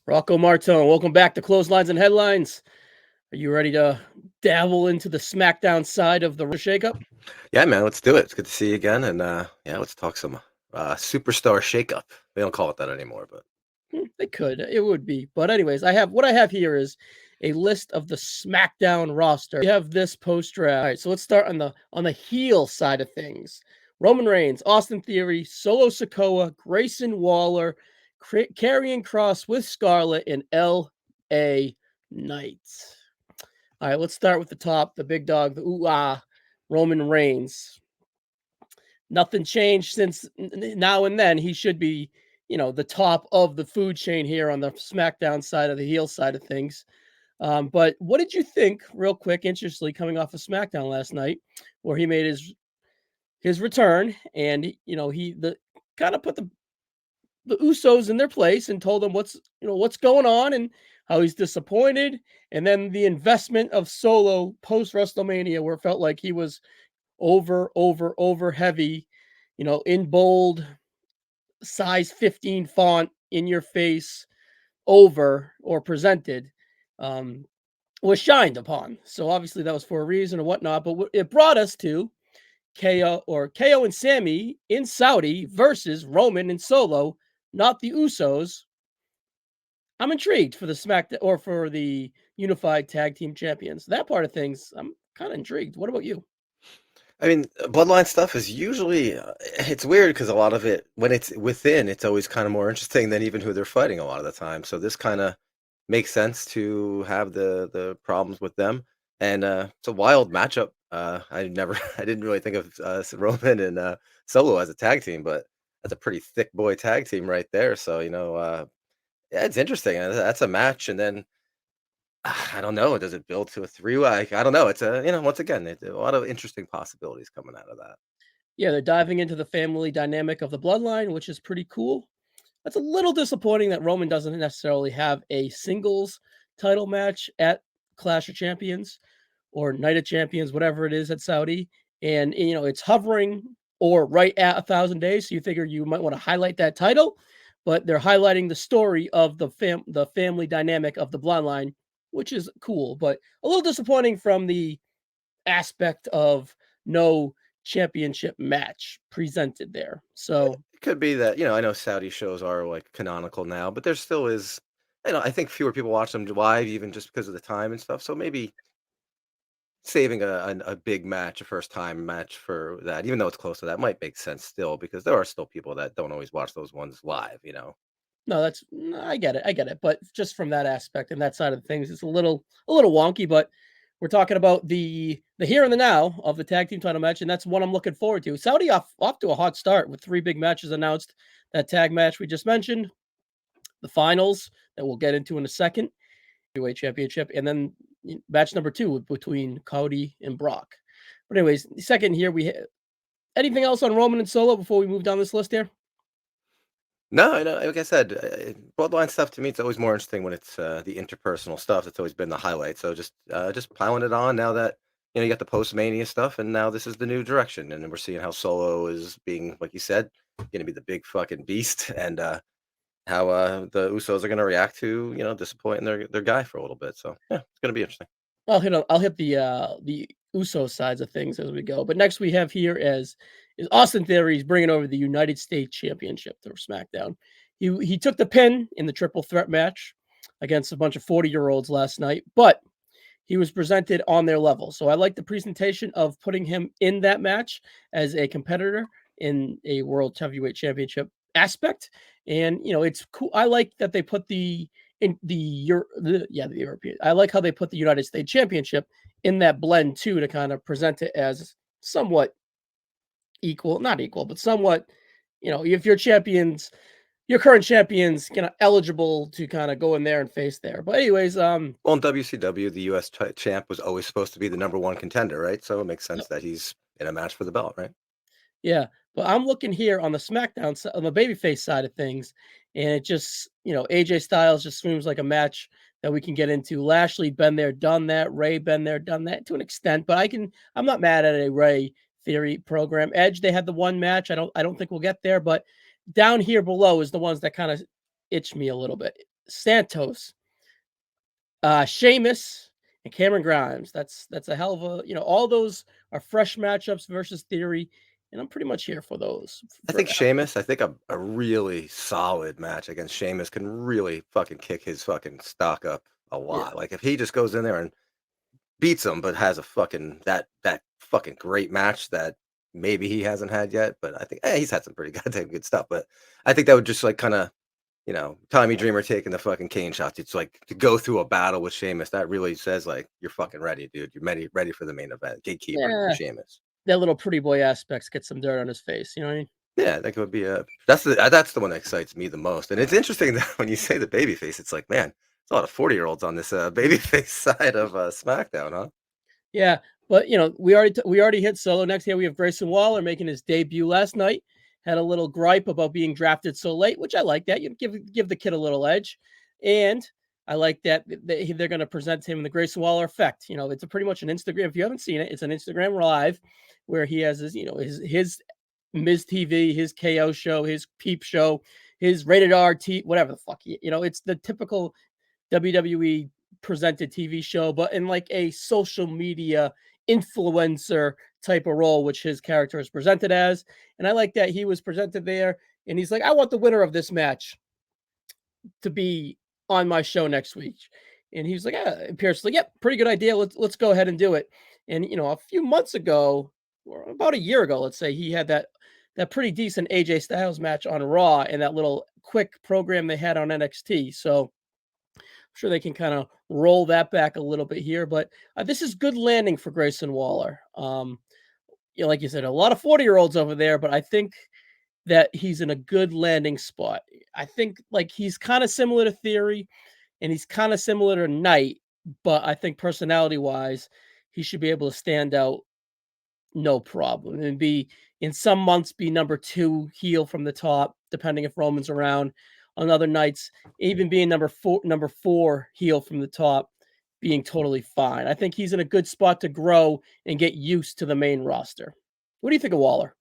Rocco Martone, welcome back to Clotheslines and Headlines. Are you ready to dabble into the Smackdown side of the shakeup? Yeah, man, let's do it. It's good to see you again, and yeah, let's talk some superstar shakeup. They don't call it that anymore, but They could, it would be. But anyways, I have here is a list of the Smackdown roster. We have this post draft. All right, so let's start on the heel side of things. Roman Reigns, Austin Theory, Solo Sikoa, Grayson Waller, Karrion Cross with Scarlett, and L.A. Knight. All right, let's start with the top, the big dog, the Roman Reigns. Nothing changed since now and then. He should be, the top of the food chain here on the SmackDown side of the heel side of things. But what did you think, real quick, interestingly, coming off of SmackDown last night, where he made his return, and he the kind of put the Usos in their place and told them what's going on and how he's disappointed, and then the investment of Solo post WrestleMania, where it felt like he was over heavy, in bold, size 15 font, in your face, over or presented, um, was shined upon. So obviously that was for a reason or whatnot, but it brought us to KO and Sammy in Saudi versus Roman and Solo, not the Usos. I'm intrigued for the SmackDown or for the Unified Tag Team Champions. That part of things, I'm kind of intrigued. What about you? I mean, bloodline stuff is usually it's weird because a lot of it, when it's within, it's always kind of more interesting than even who they're fighting a lot of the time. So this kind of makes sense to have the problems with them, and it's a wild matchup. I didn't really think of Roman and Solo as a tag team, but that's a pretty thick boy tag team right there. So yeah, it's interesting. That's a match, and then I don't know. Does it build to a three-way? I don't know. It's once again, a lot of interesting possibilities coming out of that. Yeah, they're diving into the family dynamic of the bloodline, which is pretty cool. That's a little disappointing that Roman doesn't necessarily have a singles title match at Clash of Champions or Night of Champions, whatever it is at Saudi. And it's hovering or right at 1,000 days. So you figure you might want to highlight that title, but they're highlighting the story of the family dynamic of the bloodline, which is cool, but a little disappointing from the aspect of no championship match presented there. So It could be that I know Saudi shows are like canonical now, but there still is. I think fewer people watch them live, even just because of the time and stuff. So maybe saving a big match, a first time match for that, even though it's close to that, might make sense still because there are still people that don't always watch those ones live. no, I get it. I get it. But just from that aspect and that side of things, it's a little wonky, but we're talking about the here and the now of the tag team title match, and that's what I'm looking forward to. Saudi off to a hot start with three big matches announced. That tag match we just mentioned, the finals that we'll get into in a second, heavyweight championship, and then match number two between Cody and Brock. But anyways, second here anything else on Roman and Solo before we move down this list here? No, I know. Like I said, bloodline stuff to me, it's always more interesting when it's the interpersonal stuff. That's always been the highlight. So just piling it on now that you got the post mania stuff, and now this is the new direction, and then we're seeing how Solo is being, like you said, going to be the big fucking beast, and how the Usos are going to react to disappointing their guy for a little bit. So yeah, it's going to be interesting. I'll hit the Uso sides of things as we go. But next we have here is Austin Theory. He's bringing over the United States Championship to SmackDown. He took the pin in the triple threat match against a bunch of 40-year-olds last night, but he was presented on their level. So I like the presentation of putting him in that match as a competitor in a World Heavyweight Championship aspect. And it's cool. I like that they put the in the European. I like how they put the United States Championship in that blend too, to kind of present it as somewhat equal, not equal, but somewhat. If your current champions, eligible to kind of go in there and face there. But anyways, Well, in WCW, the U.S. champ was always supposed to be the number one contender, right? So it makes sense that he's in a match for the belt, right? yeah, but I'm looking here on the SmackDown on the babyface side of things, and it just, AJ Styles just seems like a match that we can get into. Lashley been there, done that. Ray been there, done that to an extent, but I'm not mad at a Ray Theory program. Edge, they had the one match. I don't think we'll get there, but down here below is the ones that kind of itch me a little bit. Santos, Sheamus, and Cameron Grimes. That's a hell of a, all those are fresh matchups versus Theory, and I'm pretty much here for those. I think Sheamus, I think a really solid match against Sheamus can really fucking kick his fucking stock up a Yeah, lot. Like if he just goes in there and beats him, but has a fucking that fucking great match that maybe he hasn't had yet. But I think he's had some pretty goddamn good stuff. But I think that would just like kind of Tommy Dreamer taking the fucking cane shots. It's like to go through a battle with Sheamus. That really says like you're fucking ready, dude. You're ready for the main event. Gatekeeper, yeah, Sheamus. that little pretty boy aspects get some dirt on his face. You know what I mean? Yeah, that could be a that's the one that excites me the most. And it's interesting that when you say the babyface, it's like, man, there's a lot of 40-year-olds on this babyface side of SmackDown, huh? Yeah, but we already hit Solo. Next here we have Grayson Waller making his debut last night. Had a little gripe about being drafted so late, which I like that. You give the kid a little edge, and I like that they're going to present him in the Grayson Waller effect. It's pretty much an Instagram. If you haven't seen it, it's an Instagram live where he has his Miz TV, his KO show, his Peep show, his rated R whatever the fuck. It's the typical WWE presented TV show, but in like a social media influencer type of role, which his character is presented as. And I like that he was presented there and he's like, I want the winner of this match to be on my show next week. And he was like, and Pierce like, yep, pretty good idea. Let's go ahead and do it. And a few months ago, or about a year ago, let's say, he had that pretty decent AJ Styles match on Raw and that little quick program they had on NXT. So sure they can kind of roll that back a little bit here, but this is good landing for Grayson Waller. Like you said, a lot of 40-year-olds over there, but I think that he's in a good landing spot. I think like he's kind of similar to Theory and he's kind of similar to Knight, but I think personality wise, he should be able to stand out no problem and be in some months be number 2 heel from the top, depending if Roman's around. On other nights, even being number 4 heel from the top, being totally fine. I think he's in a good spot to grow and get used to the main roster. What do you think of Waller?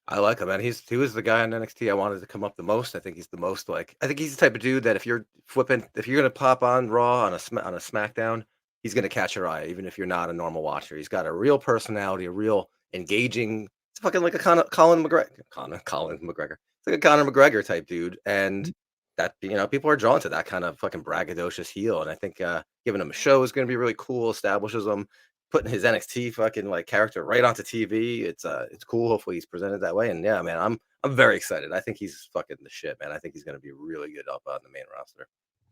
I like him, man. He was the guy on NXT I wanted to come up the most. I think he's the most like I think he's the type of dude that if you're gonna pop on Raw on a SmackDown, he's gonna catch your eye, even if you're not a normal watcher. He's got a real personality, a real engaging. It's fucking like a Colin McGregor. Colin McGregor. It's like a Conor McGregor type dude, and that people are drawn to that kind of fucking braggadocious heel. And I think giving him a show is gonna be really cool. Establishes him putting his NXT fucking like character right onto TV. It's cool. Hopefully he's presented that way. And yeah, man, I'm very excited. I think he's fucking the shit, man. I think he's gonna be really good up on the main roster.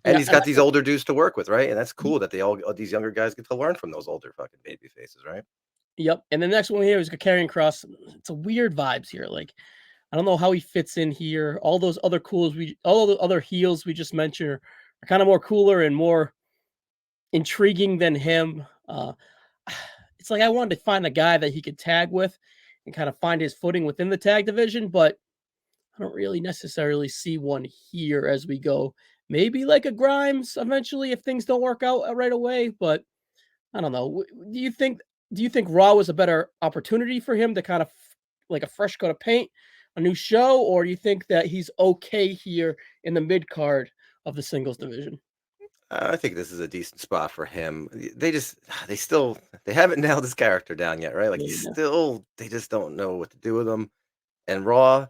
And Yeah, he's and got these older dudes to work with, right? And that's cool that all these younger guys get to learn from those older fucking baby faces, right? yep. And the next one here is Karrion Cross. It's a weird vibes here. Like I don't know how he fits in here. All the other heels we just mentioned are kind of more cooler and more intriguing than him. It's like I wanted to find a guy that he could tag with and kind of find his footing within the tag division, but I don't really necessarily see one here as we go. Maybe like a Grimes eventually if things don't work out right away, but I don't know. Do you think Raw was a better opportunity for him to kind of like a fresh coat of paint, a new show, or do you think that he's okay here in the mid card of the singles division? I think this is a decent spot for him. They haven't nailed his character down yet, right? Like Yeah. they just don't know what to do with him. And Raw,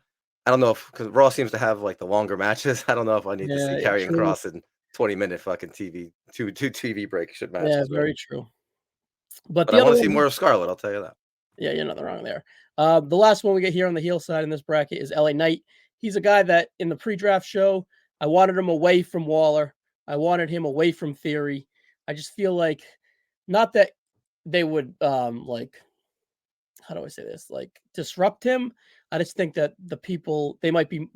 I don't know if because Raw seems to have like the longer matches. I don't know if I need to see Yeah, yeah, Karrion true. Cross in 20-minute fucking TV two TV break shit Yeah, matches, right? very true. But But the I other want to see one, more of Scarlett. I'll tell you that. yeah, you're nothing wrong there. The last one we get here on the heel side in this bracket is LA Knight. He's a guy that in the pre-draft show, I wanted him away from Waller. I wanted him away from Theory. I just feel like not that they would like how do I say this? Like disrupt him. I just think that the people they might be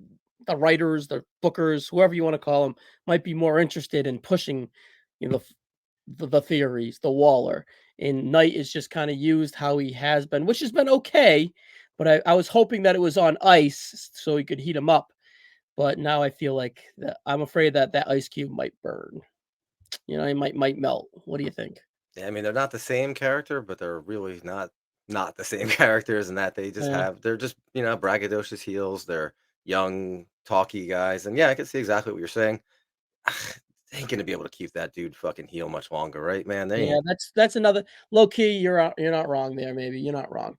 the writers, the bookers, whoever you want to call them, might be more interested in pushing, the the theories, the Waller. And Knight is just kind of used how he has been, which has been okay. But I was hoping that it was on ice so he could heat him up. But now I feel like I'm afraid that that ice cube might burn. He might melt. What do you think? Yeah, I mean they're not the same character, but they're really not the same characters, and that Yeah. they're just braggadocious heels. They're young, talky guys, and yeah, I can see exactly what you're saying. ain't gonna be able to keep that dude fucking heel much longer, right, man? They Yeah, ain't. that's another low key. You're not wrong there. Maybe you're not wrong.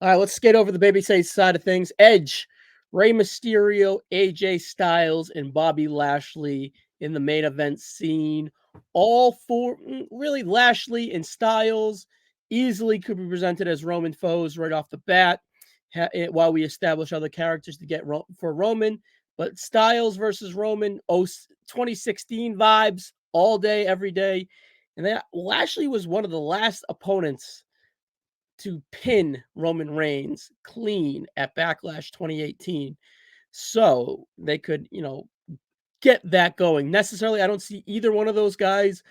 All right, let's skate over the babyface side of things. Edge, Rey Mysterio, AJ Styles, and Bobby Lashley in the main event scene. All four, really, Lashley and Styles easily could be presented as Roman foes right off the bat, while we establish other characters to get for Roman. But Styles versus Roman, 2016 vibes all day, every day. And then Lashley was one of the last opponents to pin Roman Reigns clean at Backlash 2018. So they could, get that going. Necessarily, I don't see either one of those guys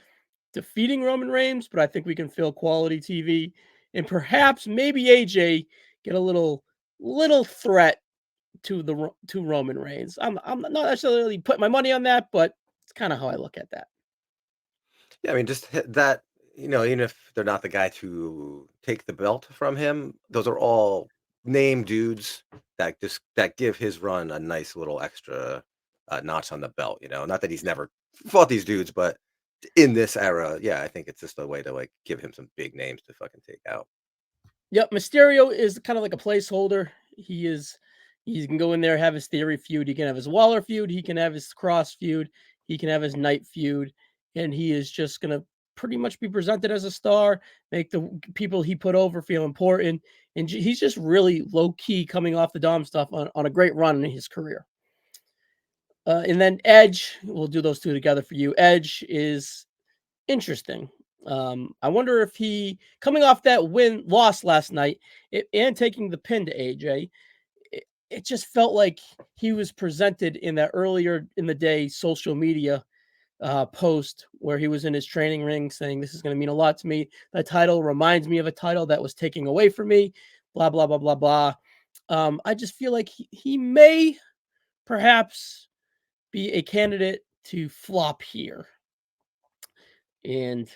defeating Roman Reigns, but I think we can fill quality TV and perhaps maybe AJ get a little threat to Roman Reigns. I'm not necessarily putting my money on that, but it's kind of how I look at that. Yeah, I mean, just that, even if they're not the guy to take the belt from him, those are all name dudes that give his run a nice little extra notch on the belt. Not that he's never fought these dudes, but in this era, yeah, I think it's just a way to like give him some big names to fucking take out. Yep, Mysterio is kind of like a placeholder. He can go in there, have his Theory feud, he can have his Waller feud, he can have his Cross feud, he can have his Knight feud, and he is just gonna pretty much be presented as a star, make the people he put over feel important, and he's just really low key coming off the Dom stuff on a great run in his career. And then Edge, we'll do those two together for you. Edge is interesting. I wonder if he coming off that loss last night and taking the pin to AJ, it just felt like he was presented in that earlier in the day social media post where he was in his training ring saying, "This is going to mean a lot to me. That title reminds me of a title that was taken away from me." Blah blah blah blah blah. I just feel like he may perhaps be a candidate to flop here. And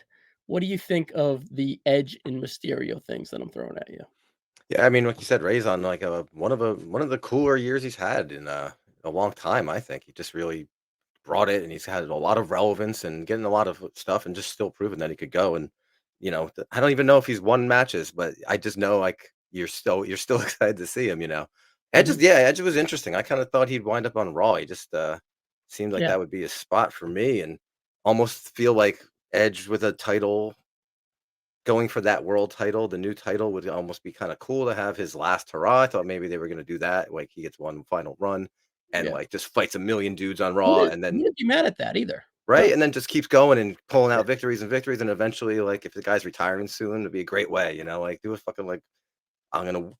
what do you think of the Edge and Mysterio things that I'm throwing at you? Yeah, I mean, like you said, Ray's on like one of the cooler years he's had in a long time. I think he just really brought it, and he's had a lot of relevance and getting a lot of stuff, and just still proving that he could go. And I don't even know if he's won matches, but I just know like you're still excited to see him. Mhm. Edge was interesting. I kind of thought he'd wind up on Raw. He just seemed like Yeah, that would be a spot for me, and almost feel like Edge with a title. Going for that world title, the new title would almost be kinda cool to have his last hurrah. I thought maybe they were gonna do that, like, he gets one final run and, yeah. like, just fights a million dudes on Raw and then Wouldn't be mad at that either. right? No. And then just keeps going and pulling Yeah. out victories and victories, and eventually, like, if the guy's retiring soon, it'd be a great way, like, do a fucking, like, "I'm gonna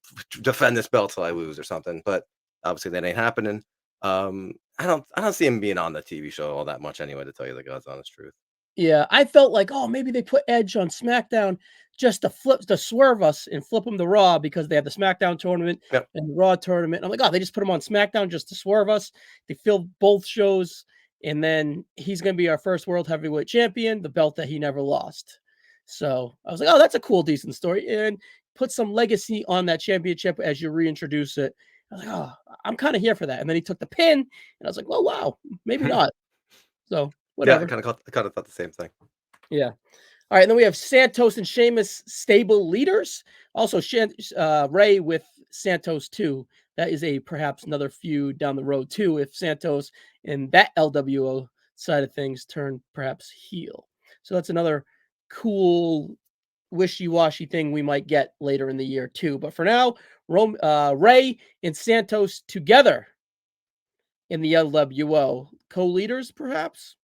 defend this belt till I lose," or something, but obviously that ain't happening. I don't see him being on the TV show all that much anyway, to tell you the God's honest truth. Yeah, I felt like, oh, maybe they put Edge on SmackDown just to swerve us and flip him to Raw because they have the SmackDown tournament Yep. and the Raw tournament. I'm like, oh, they just put him on SmackDown just to swerve us. They filled both shows, and then he's going to be our first World Heavyweight Champion, the belt that he never lost. So I was like, oh, that's a cool, decent story, and put some legacy on that championship as you reintroduce it. I was like, oh, I'm kind of here for that. And then he took the pin, and I was like, well, wow, maybe not. So Yeah, I whatever. kinda thought the same thing. Yeah. All right, and then we have Santos and Sheamus stable leaders. Also, Ray with Santos too. That is a perhaps another feud down the road too. If Santos and that LWO side of things turn perhaps heel, so that's another cool wishy-washy thing we might get later in the year too. But for now, Ray and Santos together in the LWO co-leaders, perhaps.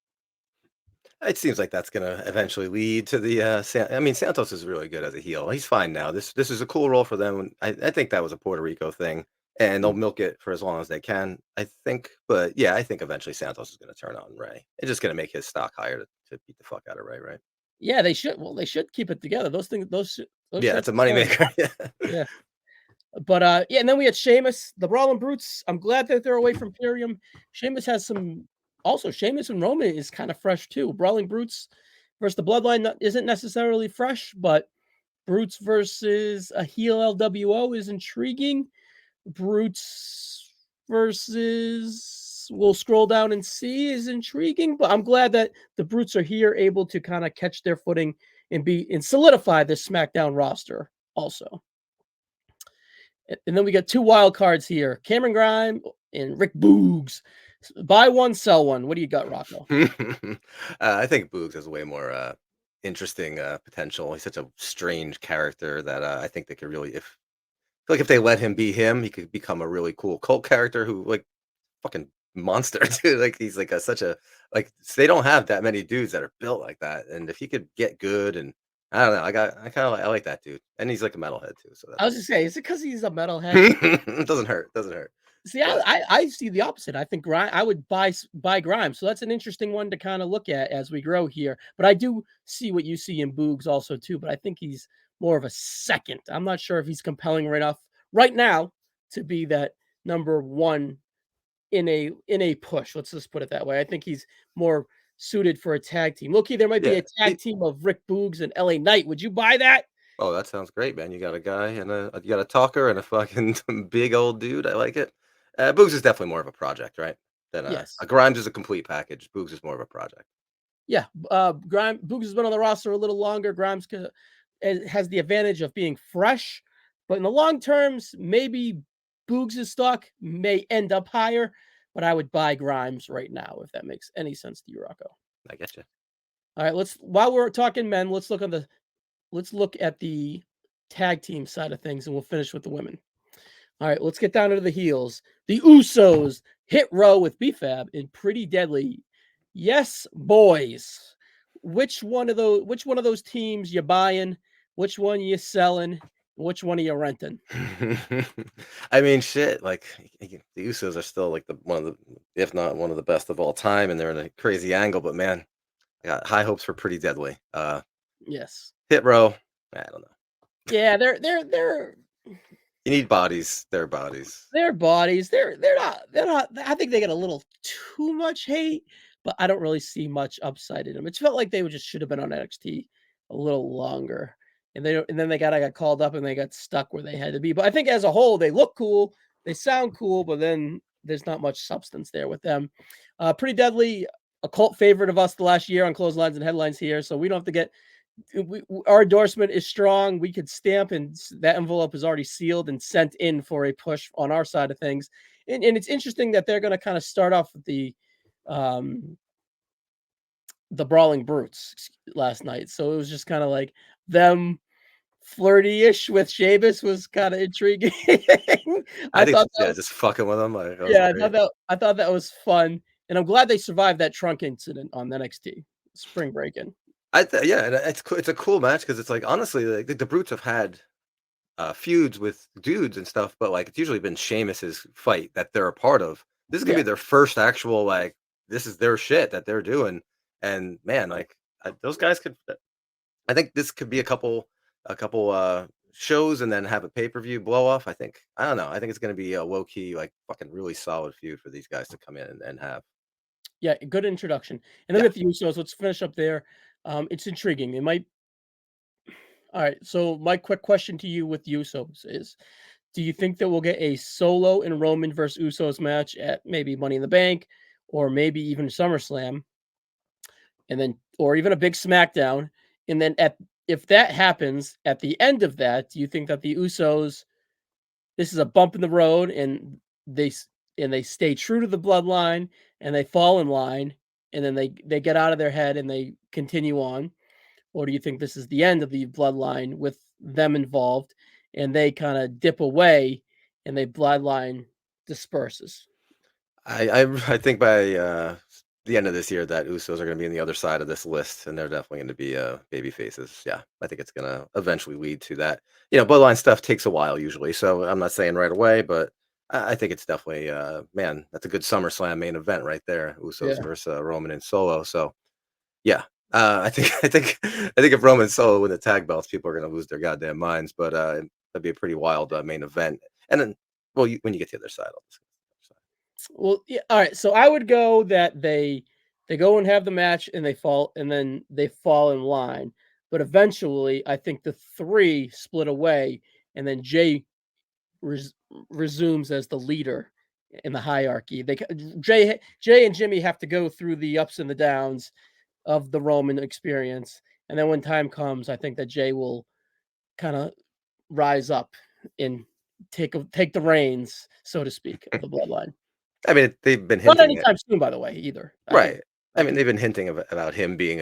It seems like that's gonna eventually lead to the, I mean, Santos is really good as a heel. He's fine now. This is a cool role for them. I think that was a Puerto Rico thing, and they'll milk it for as long as they can, I think. But yeah, I think eventually Santos is gonna turn on Ray. It's just gonna make his stock higher to beat the fuck out of Ray, right? Yeah, they should. Well, they should keep it together. Those Yeah, it's ships a are selling moneymaker. fast. Yeah. But yeah, and then we had Sheamus, the Brawling Brutes. I'm glad that they're away from Imperium. Sheamus has some also Sheamus and Roman is kind of fresh too. Brawling Brutes versus the Bloodline isn't necessarily fresh, but Brutes versus a heel LWO is intriguing. Brutes versus we'll scroll down and see is intriguing. But I'm glad that the Brutes are here, able to kind of catch their footing and solidify this SmackDown roster also. And then we got 2 wild cards here: Cameron Grimes and Rick Boogs. Buy one, sell one. What do you got, Rocco? I think Boogs has way more interesting potential. He's such a strange character that I think they could really, if feel like if they let him be him, he could become a really cool cult character who like fucking monster, dude. Like he's like such a like they don't have that many dudes that are built like that. And if he could get good and I don't know, I kind of I like that dude, and he's like a metalhead too. So I that's was just saying, is it because he's a metalhead? it doesn't hurt, doesn't hurt. See, But I see the opposite. I think I would buy Grimes. So that's an interesting one to kind of look at as we grow here. But I do see what you see in Boogs also too. But I think he's more of a second. I'm not sure if he's compelling enough right now to be that number one in a push. Let's just put it that way. I think he's more suited for a tag team. Look, there might be yeah, a tag team of Rick Boogs and LA Knight. Would you buy that? oh, that sounds great, man. You got a guy and you got a talker and a fucking big old dude. I like it. Boogs is definitely more of a project, right? Than Yes. a Grimes is a complete package. Boogs is more of a project. Yeah, Grimes Boogs has been on the roster a little longer. Grimes has the advantage of being fresh, but in the long terms, maybe Boogs' stock may end up higher. But I would buy Grimes right now if that makes any sense to you, Rocco. I get you. All right, while we're talking men, let's look at the tag team side of things, and we'll finish with the women. All right, let's get down to the heels. The Usos hit row with BFAB and Pretty Deadly. Yes, boys. Which one of those teams you buying? Which one you selling? Which one are you renting? I mean, shit. Like the Usos are still like the one of the, if not one of the best of all time, and they're in a crazy angle. But man, I got high hopes for Pretty Deadly. Yes. Hit row. I don't know. Yeah, they're You need bodies. Their bodies. their bodies. They're not. I think they get a little too much hate, but I don't really see much upside in them. It felt like they just should have been on NXT a little longer, and then I got called up and they got stuck where they had to be. But I think as a whole, they look cool, they sound cool, but then there's not much substance there with them. Pretty Deadly, a cult favorite of us the last year on Clotheslines and Headlines here, so we don't have to get our endorsement is strong. We could stamp, and that envelope is already sealed and sent in for a push on our side of things. And it's interesting that they're going to kind of start off with um, the Brawling Brutes last night. So it was just kind of like them flirty-ish with Sheamus was kind of intriguing. I I think thought that yeah, was, just fucking with them. Like that was yeah, great. I thought that was fun, and I'm glad they survived that trunk incident on NXT Spring Break-In. Yeah, and it's cool. It's a cool match because it's like honestly, like the Brutes have had feuds with dudes and stuff, but like it's usually been Sheamus's fight that they're a part of. This is gonna Yeah, be their first actual like this is their shit that they're doing, and man, like those guys could. I think this could be a couple shows and then have a pay per view blow off. I don't know. I think it's gonna be a low key like fucking really solid feud for these guys to come in and have. yeah, good introduction. And then Yeah, with the Usos, let's finish up there. It's intriguing. It might. All right. So my quick question to you with Usos is: do you think that we'll get a Solo and Roman versus Usos match at maybe Money in the Bank, or maybe even SummerSlam, and then, or even a big SmackDown? And then if that happens at the end of that, do you think that the Usos, this is a bump in the road, and they stay true to the bloodline and they fall in line, and then they get out of their head and they continue on? Or do you think this is the end of the bloodline with them involved and they kind of dip away and the bloodline disperses? I think by the end of this year that Usos are gonna be on the other side of this list, and they're definitely gonna be baby faces. Yeah, I think it's gonna eventually lead to that. You know, bloodline stuff takes a while usually, so I'm not saying right away, but I think it's definitely man, that's a good SummerSlam main event right there. Usos Yeah. versus Roman and Solo. So yeah, I think if Roman and Solo win the tag belts, people are gonna lose their goddamn minds. But that'd be a pretty wild main event. And then, well, when you get to the other side, I'll discuss the other side. Well, yeah, all right. So I would go that they go and have the match and they fall and then they fall in line. But eventually, I think the three split away, and then Jay res- resumes as the leader in the hierarchy. Jay and Jimmy have to go through the ups and the downs of the Roman experience, and then when time comes, I think that Jay will kind of rise up and take the reins, so to speak, of the bloodline. I mean, they've been Not hinting at anytime soon, by the way, either. right. I I mean, do. they've been hinting about him being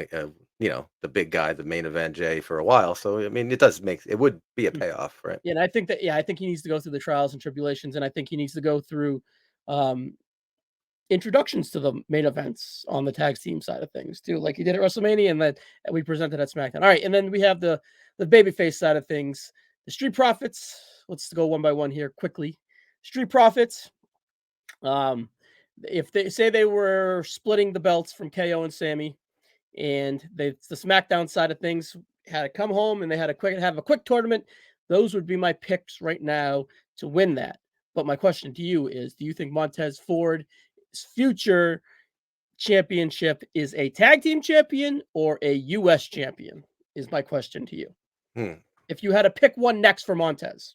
the big guy, the main event Jay for a while. So I mean, it would be a payoff, right? Yeah, and I think he needs to go through the trials and tribulations, and I think he needs to go through um, introductions to the main events on the tag team side of things too, like he did at WrestleMania, and that we presented at SmackDown. All right, and then we have the babyface side of things, the Street Profits. Let's go one by one here quickly. Street Profits. Um, if they say they were splitting the belts from KO and Sammy, and the SmackDown side of things had to come home and they had to have a quick tournament, those would be my picks right now to win that. But my question to you is, do you think Montez Ford's future championship is a tag team champion or a US champion? Is my question to you. Hmm. If you had to pick one next for Montez.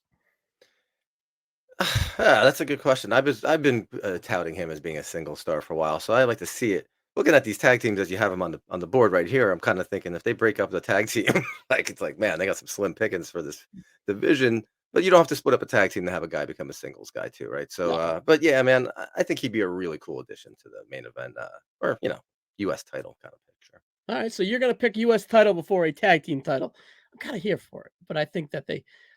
Yeah, that's a good question. I've been touting him as being a single star for a while, so I like to see it. Looking at these tag teams as you have them on the board right here, I'm kind of thinking if they break up the tag team, like it's like man, they got some slim pickings for this division. But you don't have to split up a tag team to have a guy become a singles guy too, right? So, No. but yeah, man, I think he'd be a really cool addition to the main event, or U.S. title kind of picture. All right, so you're gonna pick US title before a tag team title. I'm kind of here for it, but I think that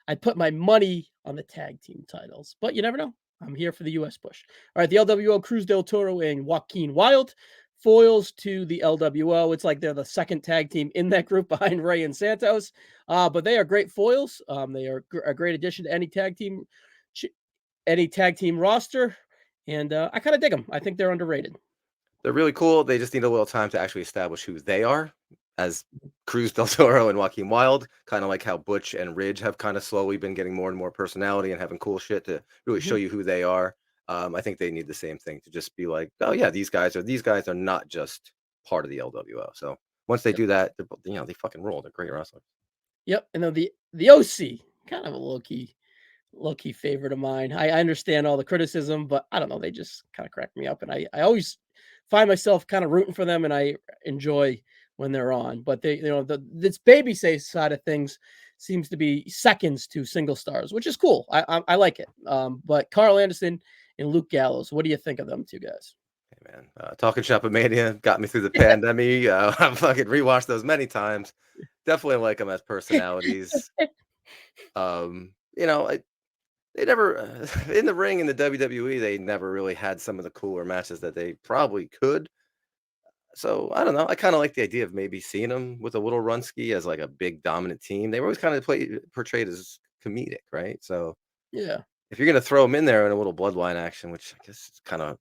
I'd put my money on the tag team titles. But you never know. I'm here for the US push. All right, the LWO Cruz del Toro and Joaquin Wild foils to the LWO. It's like they're the second tag team in that group behind Ray and Santos. But they are great foils. They are a great addition to any tag team roster, and I kind of dig them. I think they're underrated. They're really cool. They just need a little time to actually establish who they are as Cruz del Toro and Joaquin Wild, kind of like how Butch and Ridge have kind of slowly been getting more and more personality and having cool shit to really show Mhm. you who they are. I think they need the same thing to just be like, oh yeah, these guys are not just part of the LWO. So once they Yep. do that, they fucking rule. They're great wrestlers. Yep. And then the OC, kind of a low key favorite of mine. I understand all the criticism, but I don't know. They just kind of crack me up, and I always find myself kind of rooting for them, and I enjoy when they're on. But this baby face side of things seems to be seconds to single stars, which is cool. I like it. But Carl Anderson and Luke Gallows, what do you think of them two guys? Hey man, talking Mania got me through the pandemic. I fucking rewatched those many times. Definitely like them as personalities. You know, they never in the ring in the WWE, they never really had some of the cooler matches that they probably could. So I don't know. I kind of like the idea of maybe seeing them with a little Runsky as like a big dominant team. They were always kind of portrayed as comedic, right? So Yeah, if you're gonna throw them in there in a little bloodline action, which I guess is kind of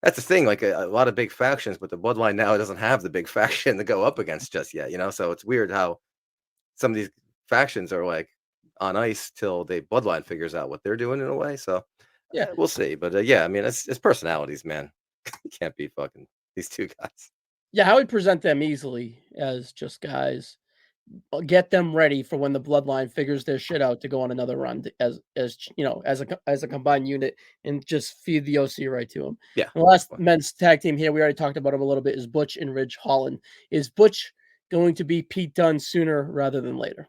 that's the thing, like a lot of big factions, but the bloodline now doesn't have the big faction to go up against just yet. So it's weird how some of these factions are like on ice till the bloodline figures out what they're doing in a way. So yeah, we'll see. But yeah, I mean, it's personalities, man. You can't be fucking these two guys. yeah. I would present them easily as just guys. Get them ready for when the bloodline figures their shit out to go on another run as a combined unit, and just feed the OC right to them. Yeah, The last definitely. men's tag team here, we already talked about him a little bit, is Butch and Ridge Holland. Is Butch going to be Pete Dunne sooner rather than later?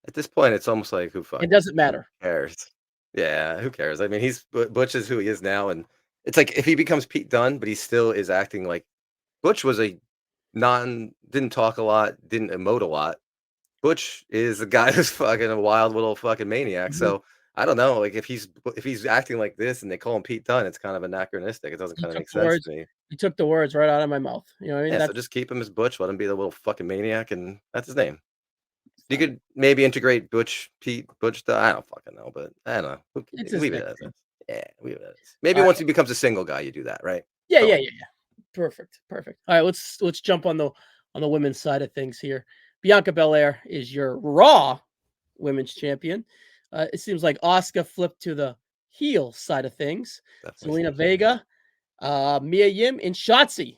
At this point, it's almost like It doesn't who matter. cares? Yeah, who cares? I mean, Butch is who he is now, and it's like if he becomes Pete Dunne, but he still is acting like Butch was a non didn't talk a lot, didn't emote a lot. Butch is a guy who's fucking a wild little fucking maniac. Mhm. So I don't know, like if he's acting like this and they call him Pete Dunne, it's kind of anachronistic. It doesn't He kind of took make the sense words. to me. He took the words right out of my mouth. You know what I mean? Yeah, so That's just keep him as Butch, let him be the little fucking maniac, and that's his name. You fine. could maybe integrate Butch. I don't fucking know, but I don't know. It's his Leave it as nickname. is. Yeah, leave it as is. Maybe All once right. he becomes a single guy, you do that, right? Yeah, yeah, Totally. yeah, yeah. Perfect, perfect. All right, let's jump on the women's side of things here. Bianca Belair is your Raw Women's Champion. It seems like Asuka flipped to the heel side of things. Definitely Selena seems like it. Vega, Mia Yim, and Shotzi.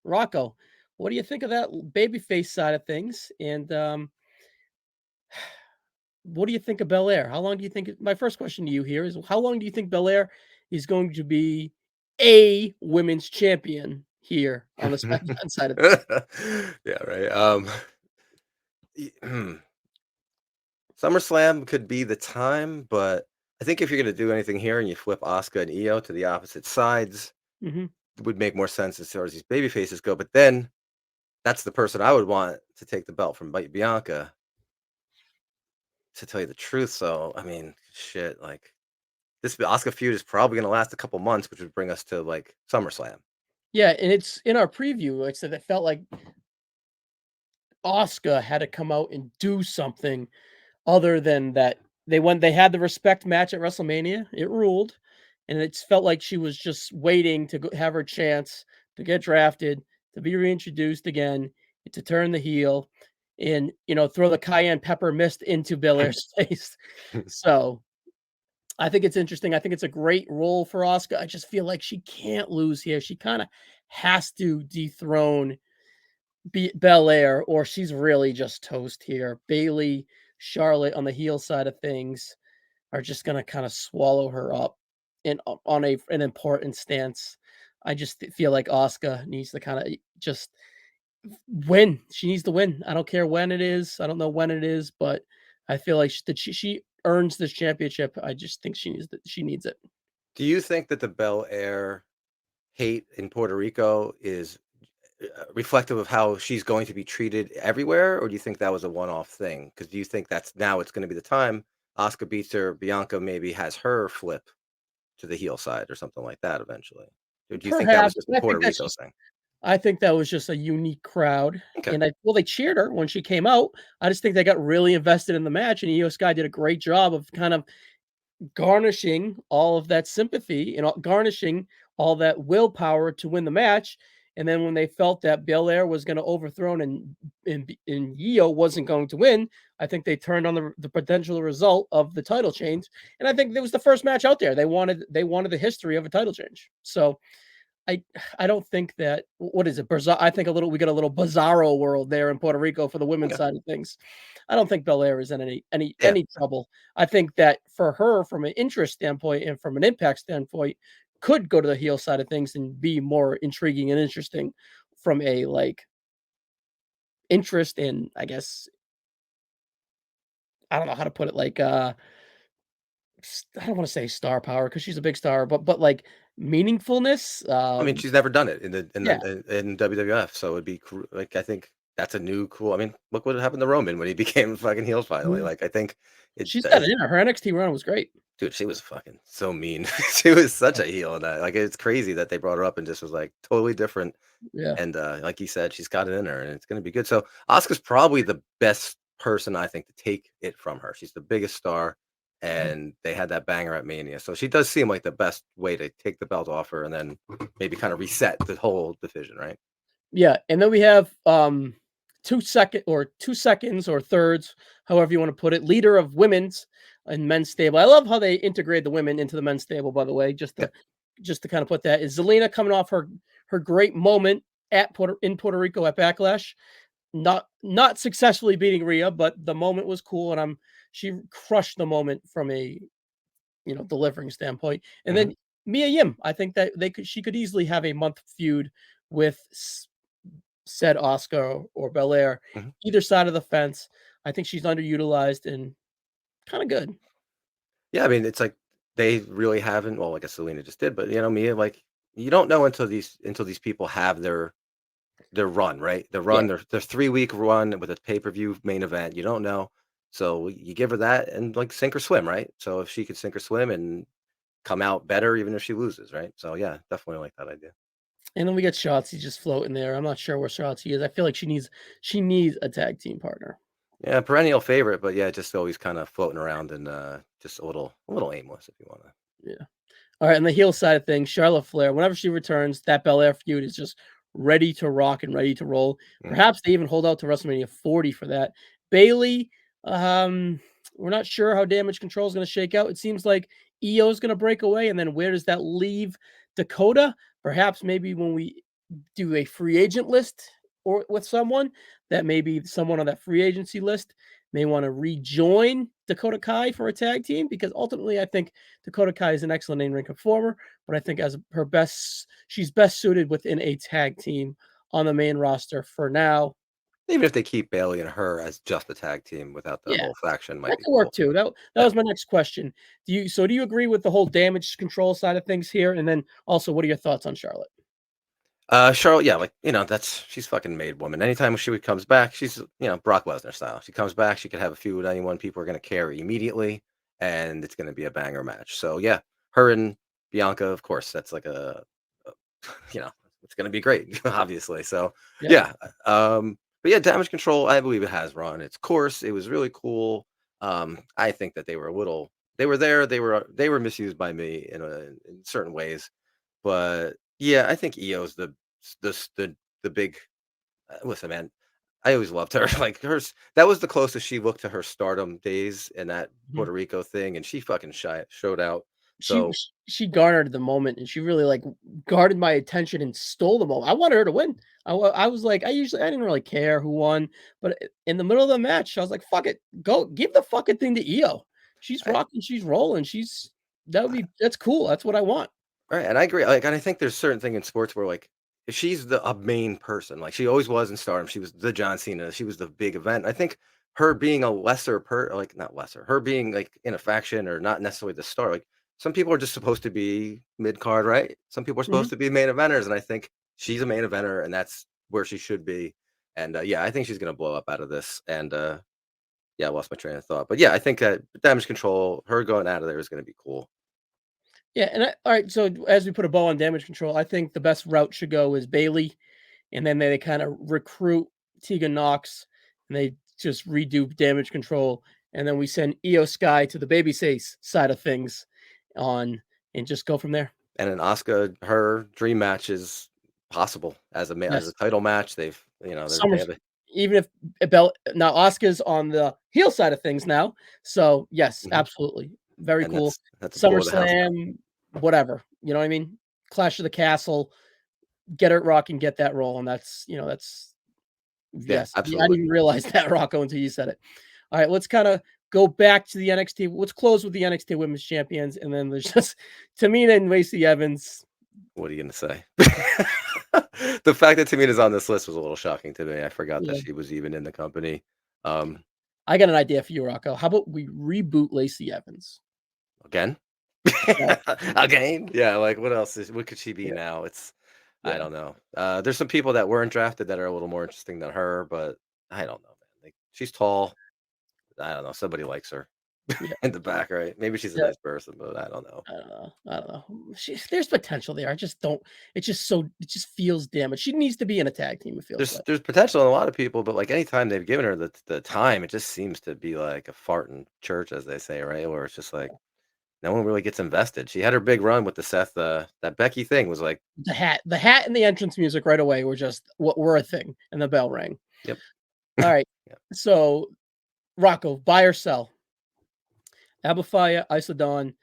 Rocco, what do you think of that babyface side of things? And what do you think of Belair? How long do you think? My first question to you here is: how long do you think Belair he's going to be a women's champion here on the SmackDown side of things. Yeah, right. SummerSlam could be the time, but I think if you're gonna do anything here and you flip Asuka and Io to the opposite sides, Mhm. it would make more sense as far as these baby faces go. But then that's the person I would want to take the belt from Bianca, to tell you the truth. So I mean, shit, like this Asuka feud is probably gonna last a couple months, which would bring us to like SummerSlam. Yeah, and it's in our preview, like I said, it felt like Asuka had to come out and do something other than that. They had the respect match at WrestleMania, it ruled, and it's felt like she was just waiting to have her chance to get drafted, to be reintroduced again, to turn the heel, and, throw the cayenne pepper mist into Belair's face. So, I think it's interesting. I think it's a great role for Asuka. I just feel like she can't lose here. She kinda has to dethrone Belair, or she's really just toast here. Bailey, Charlotte on the heel side of things are just gonna kinda swallow her up on an important stance. I just feel like Asuka needs to kinda just win. She needs to win. I don't care when it is. I don't know when it is, but I feel like she earns this championship. I just think she needs it. Do you think that the Bel Air hate in Puerto Rico is reflective of how she's going to be treated everywhere, or do you think that was a one-off thing? Because do you think that's now it's going to be the time Oscar beats her, Bianca maybe has her flip to the heel side or something like that eventually? Or do you think that was Perhaps, just a but Puerto Rico thing? I think that was just a unique crowd, Okay. and they cheered her when she came out. I just think they got really invested in the match, and Io Sky did a great job of kind of garnishing all of that sympathy and garnishing all that willpower to win the match. And then when they felt that Belair was going to overthrow and Io wasn't going to win, I think they turned on the potential result of the title change. And I think it was the first match out there. They wanted the history of a title change. So I I don't think that what is it? I think we got a little bizarro world there in Puerto Rico for the women's Okay. side of things. I don't think Belair is in Yeah. any trouble. I think that for her, from an interest standpoint and from an impact standpoint, could go to the heel side of things and be more intriguing and interesting from a interest in, I guess, I don't know how to put it, I don't want to say star power because she's a big star, but like meaningfulness. I mean, she's never done it in the Yeah, in WWF, so it'd be like I think that's a new cool. I mean, look what happened to Roman when he became fucking heel finally. mhm. Like I think it, She's got it in her. Her NXT run was great. dude, she was fucking so mean. She was such a heel in that. Like, it's crazy that they brought her up and just was like totally different. Yeah. And like you said, she's got it in her, and it's gonna be good. So Asuka's probably the best person I think to take it from her. She's the biggest star, Mhm. and they had that banger at Mania. So she does seem like the best way to take the belt off her, and then maybe kind of reset the whole division, right? Yeah, and then we have, 2 seconds or thirds, however you wanna put it, leader of women's and men's stable. I love how they integrate the women into the men's stable, by the way, Yeah. just to kinda put that is Zelina coming off her great moment in Puerto Rico at Backlash, not successfully beating Rhea, but the moment was cool, and she crushed the moment from a, delivering standpoint. And Hmm. then Mia Yim, I think that she could easily have a month feud with said Oscar or Belair, Hmm. either side of the fence. I think she's underutilized and kind of good. Yeah, I mean, it's like they really haven't. Well, I guess Selena just did, but Mia, like you don't know until these people have their run, right? Yeah. Their 3-week run with a pay-per-view main event, you don't know. So you give her that and, like, sink or swim, right? So if she could sink or swim and come out better even if she loses, right? So, yeah, definitely like that idea. And then we get Shotzi just floating there. I'm not sure where Shotzi is. I feel like she needs a tag team partner. Yeah, perennial favorite, but, yeah, just always kinda floating around and, just a little aimless if you wanna. Yeah. All right, on the heel side of things, Charlotte Flair, whenever she returns, that Belair feud is just ready to rock and ready to roll. Mhm, Perhaps they even hold out to WrestleMania 40 for that. Bailey, um, we're not sure how Damage Control is going to shake out. It seems like EO is going to break away, and then where does that leave Dakota? Perhaps maybe when we do a free agent list or with someone, that maybe someone on that free agency list may want to rejoin Dakota Kai for a tag team because ultimately I think Dakota Kai is an excellent in-ring performer, but I think as her best, she's best suited within a tag team on the main roster for now. Even if they keep Bailey and her as just a tag team without the Yeah, whole faction, might that be could work cool. too. That Yeah. was my next question. Do you agree with the whole damage control side of things here? And then also, what are your thoughts on Charlotte? Charlotte, yeah, like, she's fucking made woman. Anytime she comes back, she's, Brock Lesnar style. She comes back, she could have a feud with anyone. People are gonna care immediately, and it's gonna be a banger match. So yeah, her and Bianca, of course, that's like a you know, it's gonna be great, obviously. So Yeah. yeah, but yeah, Damage Control, I believe it has run its course. It was really cool. I think that they were there, they were misused by me in certain ways. But yeah, I think Io's the big listen, man. I always loved her. Like that was the closest she looked to her stardom days in that Mhm. Puerto Rico thing, and she fucking showed out. She So she garnered the moment, and she really, like, guarded my attention and stole the moment. I wanted her to win. I was like, I didn't really care who won, but in the middle of the match, I was like, "Fuck it. Go give the fucking thing to Io. She's I, rocking, she's rolling, that's cool. That's what I want." right, and I agree. Like, and I think there's certain thing in sports where like if she's a main person, like she always was in Stardom. She was the John Cena. She was the big event. I think her being a like not lesser, her being like in a faction or not necessarily the star. Like some people are just supposed to be mid card, right? Some people are Mhm. supposed to be main eventers, and I think she's a main eventer, and that's where she should be. And yeah, I think she's gonna blow up out of this. And yeah, I lost my train of thought, but yeah, I think Damage Control, her going out of there is gonna be cool. Yeah, and alright, so as we put a bow on damage control, I think the best route should go is Bailey, and then they kinda recruit Tegan Knox, and they just redo damage control, and then we send Io Sky to the babyface side of things on and just go from there. And an Asuka, her dream match is possible as a Yes. title match. They Summers have a even if Bell now Asuka's on the heel side of things now, so yes, mhm, absolutely. Very and cool. that's a blow the house down. SummerSlam, whatever, you know what I mean? Clash of the Castle, get it rocking, get that rolling. That's Yeah, yes. Yeah, I absolutely. didn't even realize that, Rocco, until you said it. All right, let's kinda go back to the NXT. Let's close with the NXT Women's Champions, and then there's just Tamina and Lacey Evans. What are you gonna say? The fact that Tamina's on this list was a little shocking to me. I forgot that Yeah. she was even in the company. Um, I got an idea for you, Rocco. How about we reboot Lacey Evans? again? Yeah, Again? Yeah, like what could she be yeah, now? I yeah, don't know. There's some people that weren't drafted that are a little more interesting than her, but I don't know, man. Like she's tall. I don't know. Somebody likes her yeah, in the back, right? Maybe she's a yeah. nice person, but I don't know. I don't know. I don't know. There's potential there. I just don't. It just feels damaged. She needs to be in a tag team. It feels like. There's potential in a lot of people, but like anytime they've given her the time, it just seems to be like a fart in church, as they say, right? Where it's just like no one really gets invested. She had her big run with the Seth, that Becky thing was like, The hat, and the entrance music right away were just what were a thing, and the bell rang. yep, All right. yeah. So Rocco, buy or sell? Abafaya, Isodon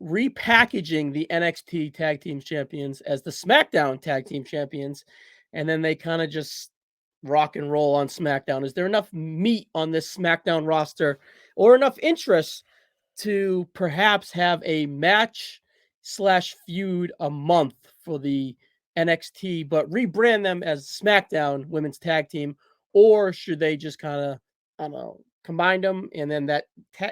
repackaging the NXT Tag Team Champions as the SmackDown Tag Team Champions, and then they kind of just rock and roll on SmackDown. Is there enough meat on this SmackDown roster or enough interest to perhaps have a match slash feud a month for the NXT, but rebrand them as SmackDown Women's Tag Team, or should they just kind of, I don't know, combine them and then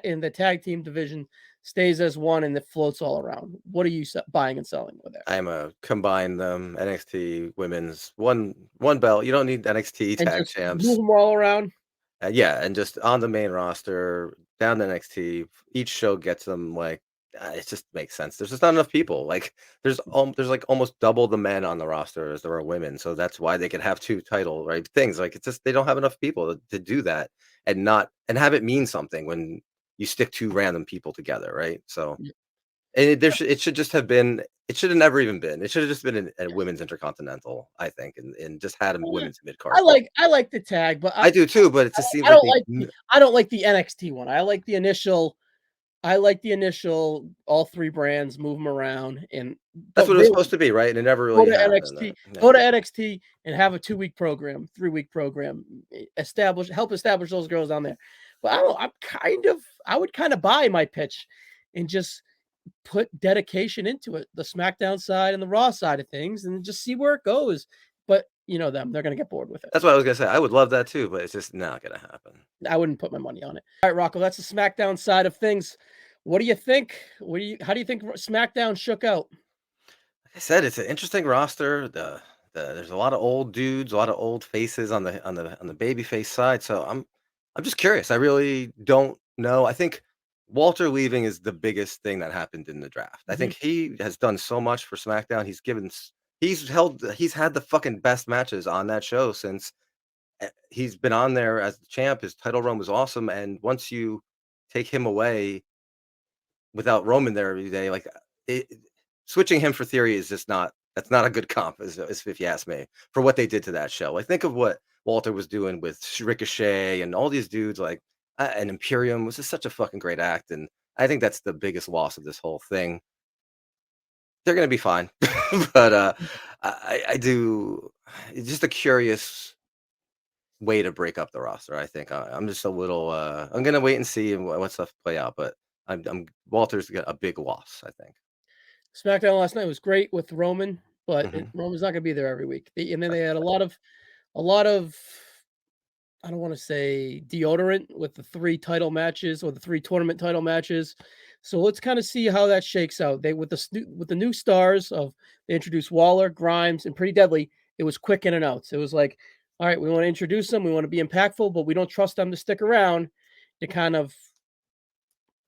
in the tag team division stays as one and it floats all around? What are you buying and selling with there? I'm a combine them NXT women's one belt. You don't need NXT And tag just move champs. them all around. Yeah, and just on the main roster, down to NXT, each show gets them like it just makes sense. There's just not enough people. Like there's like almost double the men on the roster as there are women, so that's why they could have two title right things. Like it's just they don't have enough people to do that and not and have it mean something when you stick two random people together, right? So and it should just have been. It should have never even been. It should have just been a women's intercontinental, I think, and just had a Yeah. women's mid card belt. I like the tag, but I do too, but it just seems I like don't like the I don't like the NXT one. I like the initial I like the initial all 3 brands, move them around, That's but what it was really supposed to be, right? And it never go really to happened. NXT Yeah. go to NXT and have a 2-week program, 3-week program, help establish those girls down there. But I don't I would kinda buy my pitch and just put dedication into it, the SmackDown side and the Raw side of things, and just see where it goes. But you know them, they're gonna get bored with it. That's what I was gonna say. I would love that too, but it's just not gonna happen. I wouldn't put my money on it. All right, Rocco, that's the SmackDown side of things. What do you think? How do you think SmackDown shook out? Like I said, it's an interesting roster. There's a lot of old dudes, a lot of old faces on the babyface side. So I'm just curious. I really don't know. I think Walter leaving is the biggest thing that happened in the draft. I Mhm. think he has done so much for SmackDown. He's had the fucking best matches on that show since he's been on there as the champ. His title run was awesome, and once you take him away without Roman there every day, like it, switching him for Theory is just not that's not a good comp, as if you ask me, for what they did to that show. Like think of what Walter was doing with Ricochet and all these dudes, like and Imperium was just such a fucking great act, and I think that's the biggest loss of this whole thing. They're gonna be fine, but I do. It's just a curious way to break up the roster. I think I'm just a little. I'm gonna wait and see what stuff play out, but I'm Walter's got a big loss. I think. SmackDown last night was great with Roman, but Mhm. Roman's not gonna be there every week. And then they had a lot of I don't want to say deodorant with the 3 title matches or the 3 tournament title matches. So let's kind of see how that shakes out. They with the new stars of they introduced Waller, Grimes, and Pretty Deadly. It was quick in and outs. It was like, all right, we want to introduce them, we want to be impactful, but we don't trust them to stick around. To kind of,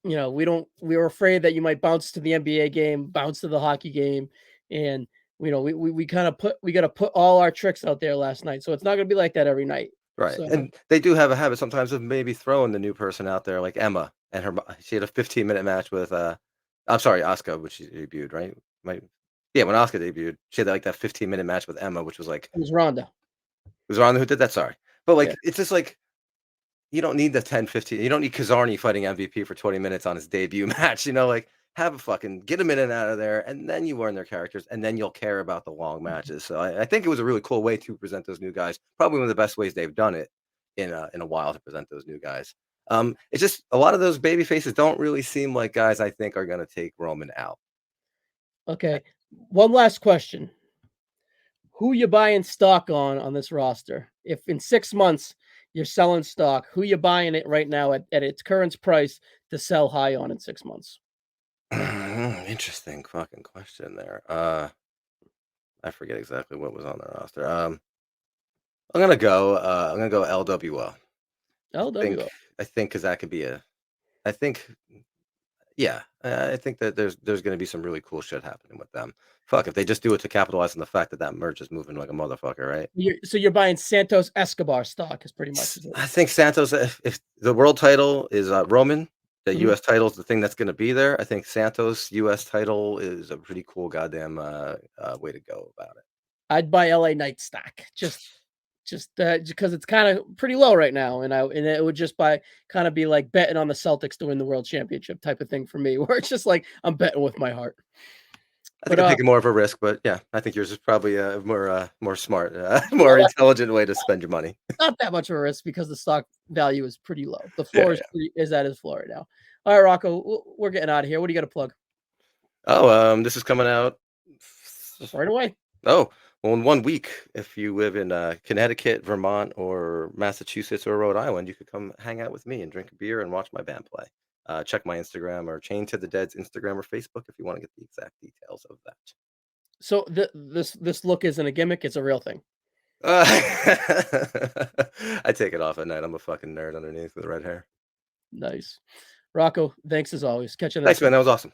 we were afraid that you might bounce to the NBA game, bounce to the hockey game, and we kind of we got to put all our tricks out there last night. So it's not going to be like that every night. Right, So and they do have a habit sometimes of maybe throwing the new person out there, like Emma, and she had a 15-minute match with I'm sorry, Asuka, which she debuted, right? Might Yeah, when Asuka debuted, she had like that 15-minute match with Emma, which was like it was Ronda. was Ronda who did that? Sorry, but Yeah. like it's just like you don't need the 10, 15. You don't need Kazarni fighting MVP for 20 minutes on his debut match, like, have a fucking get 'em in and out of there, and then you learn their characters, and then you'll care about the long matches, so I think it was a really cool way to present those new guys, probably one of the best ways they've done it in a while to present those new guys. It's just a lot of those baby faces don't really seem like guys I think are gonna take Roman out. Okay. One last question. Who you buying stock on this roster? If in 6 months you're selling stock, who you buying it right now at its current price to sell high on in 6 months? Interesting fucking question there. I forget exactly what was on the roster. I'm gonna go LWO. I think LWO. I think because that could be a I think yeah, I think that there's gonna be some really cool shit happening with them. Fuck, if they just do it to capitalize on the fact that that merch is moving like a motherfucker, right? You're buying Santos Escobar stock is pretty much is what I think Santos, if the world title is Roman, the mhm. U.S. title is the thing that's gonna be there. I think Santos U.S. title is a pretty cool goddamn way to go about it. I'd buy LA Knight stock just because it's kind of pretty low right now, and it would just kind of be like betting on the Celtics to win the world championship type of thing for me, where it's just like I'm betting with my heart. I But think I'm taking more of a risk, but yeah, I think yours is probably a more smart, well, more intelligent way to spend your money. not that much of a risk because the stock value is pretty low. The Yeah, floor yeah. is at his floor right now. All right, Rocco, we're getting out of here. What do you got to plug Oh, this is coming out. right away? Oh, well, in 1 week, if you live in Connecticut, Vermont, or Massachusetts, or Rhode Island, you could come hang out with me and drink a beer and watch my band play. Check my Instagram or Chain to the Dead's Instagram or Facebook if you want to get the exact details of that. So this look isn't a gimmick; it's a real thing. Uh, I take it off at night. I'm a fucking nerd underneath with red hair. Nice, Rocco. Thanks as always. Catch you Thanks, next man. one. That was awesome.